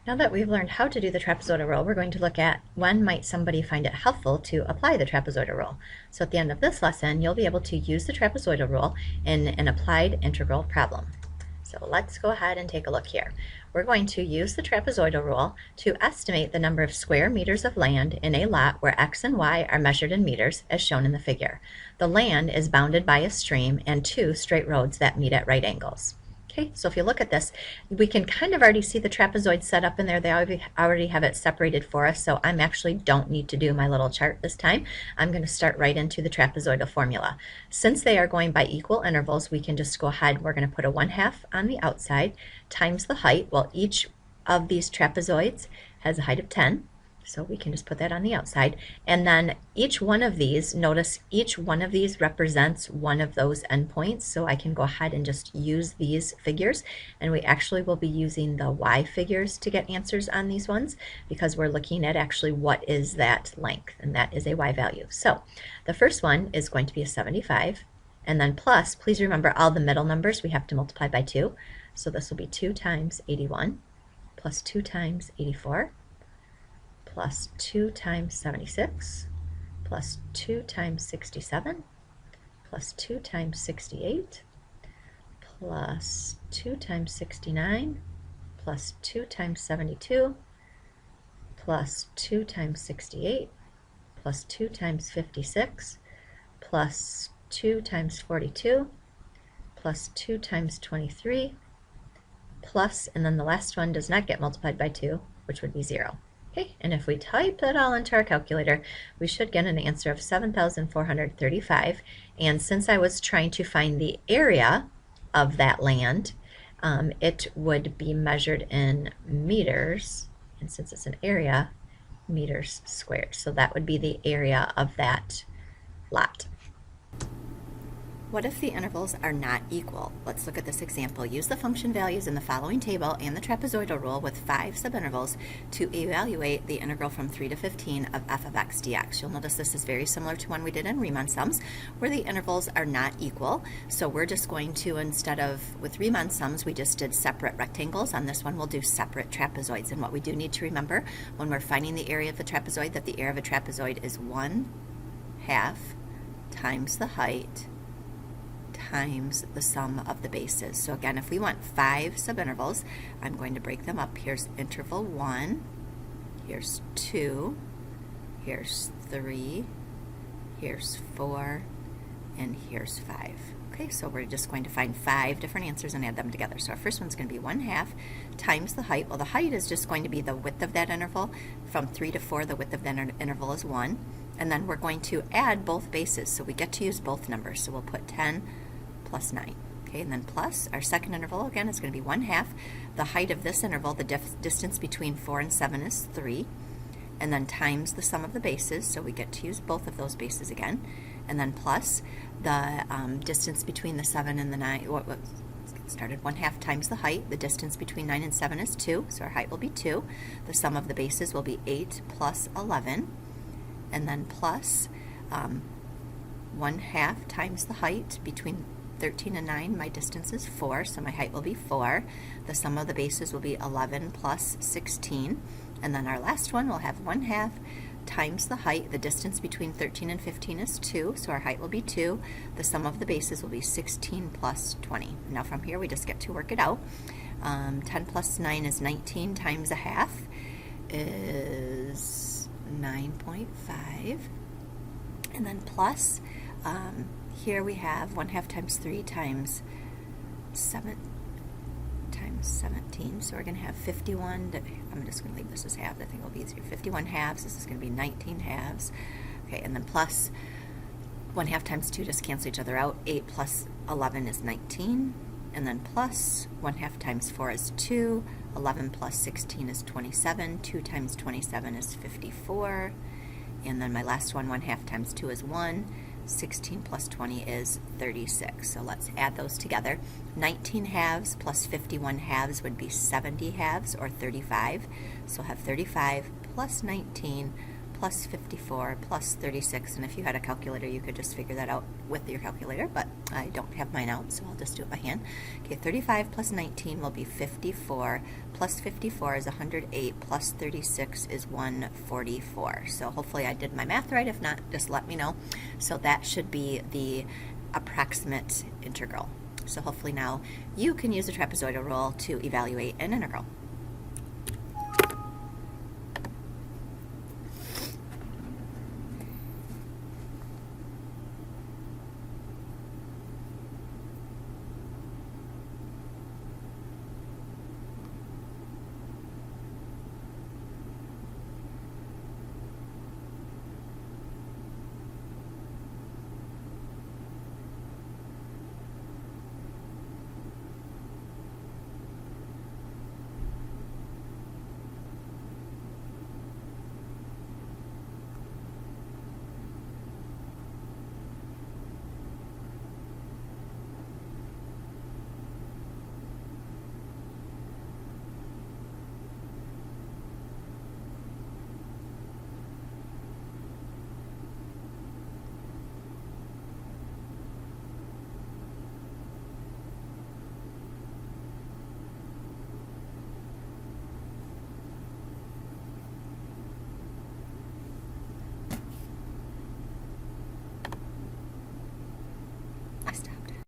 Now that we've learned how to do the trapezoidal rule, we're going to look at when might somebody find it helpful to apply the trapezoidal rule. So at the end of this lesson, you'll be able to use the trapezoidal rule in an applied integral problem. So let's go ahead and take a look here. We're going to use the trapezoidal rule to estimate the number of square meters of land in a lot where x and y are measured in meters as shown in the figure. The land is bounded by a stream and two straight roads that meet at right angles. Okay, so if you look at this, we can kind of already see the trapezoid set up in there. They already have it separated for us, so I'm actually don't need to do my little chart this time. I'm going to start right into the trapezoidal formula. Since they are going by equal intervals, we can just go ahead. We're going to put a 1/2 on the outside times the height. Well, each of these trapezoids has a height of 10. So we can just put that on the outside. And then each one of these, notice each one of these represents one of those endpoints. So I can go ahead and just use these figures. And we actually will be using the y figures to get answers on these ones because we're looking at actually what is that length. And that is a y value. So the first one is going to be a 75. And then plus, please remember all the middle numbers we have to multiply by 2. So this will be 2 times 81 plus 2 times 84. Plus 2 times 76, plus 2 times 67, plus 2 times 68, plus 2 times 69, plus 2 times 72, plus 2 times 68, plus 2 times 56, plus 2 times 42, plus 2 times 23, plus, and then the last one does not get multiplied by 2, which would be 0. Okay, and if we type that all into our calculator, we should get an answer of 7,435. And since I was trying to find the area of that land, it would be measured in meters. And since it's an area, meters squared. So that would be the area of that lot. What if the intervals are not equal? Let's look at this example. Use the function values in the following table and the trapezoidal rule with 5 subintervals to evaluate the integral from 3 to 15 of f of x dx. You'll notice this is very similar to one we did in Riemann sums where the intervals are not equal. So we're just going to, instead of with Riemann sums, we just did separate rectangles. On this one, we'll do separate trapezoids. And what we do need to remember when we're finding the area of a trapezoid, that the area of a trapezoid is 1/2 times the height times the sum of the bases. So again, if we want 5 subintervals, I'm going to break them up. Here's interval 1, here's 2, here's 3, here's 4, and here's 5. Okay, so we're just going to find 5 different answers and add them together. So our first one's going to be 1/2 times the height. Well, the height is just going to be the width of that interval. From 3 to 4, the width of that interval is 1. And then we're going to add both bases, so we get to use both numbers. So we'll put 10 plus 9. Okay, and then plus our second interval again is going to be 1/2. The height of this interval, the distance between 4 and 7 is 3, and then times the sum of the bases, so we get to use both of those bases again, and then plus the distance between the 7 and the 9. Let's get started. 1/2 times the height. The distance between 9 and 7 is 2, so our height will be 2. The sum of the bases will be 8 plus 11, and then plus 1/2 times the height between 13 and 9, my distance is 4, so my height will be 4. The sum of the bases will be 11 plus 16. And then our last one will have 1/2 times the height. The distance between 13 and 15 is 2, so our height will be 2. The sum of the bases will be 16 plus 20. Now from here we just get to work it out. 10 plus 9 is 19 times 1/2 is 9.5. And then plus, here we have 1/2 times 3 times 7 times 17. So we're going to have 51. I'm just going to leave this as halves. I think it'll be easier. 51 halves. This is going to be 19 halves. Okay, and then plus 1/2 times 2 just cancel each other out. 8 plus 11 is 19. And then plus 1/2 times 4 is 2. 11 plus 16 is 27. 2 times 27 is 54. And then my last one, 1/2 times 2 is 1. 16 plus 20 is 36. So let's add those together. 19 halves plus 51 halves would be 70 halves, or 35. So I'll have 35 plus 19 plus 54 plus 36, and if you had a calculator you could just figure that out with your calculator, but I don't have mine out, so I'll just do it by hand. Okay, 35 plus 19 will be 54, plus 54 is 108, plus 36 is 144. So hopefully I did my math right. If not, just let me know. So that should be the approximate integral. So hopefully now you can use the trapezoidal rule to evaluate an integral.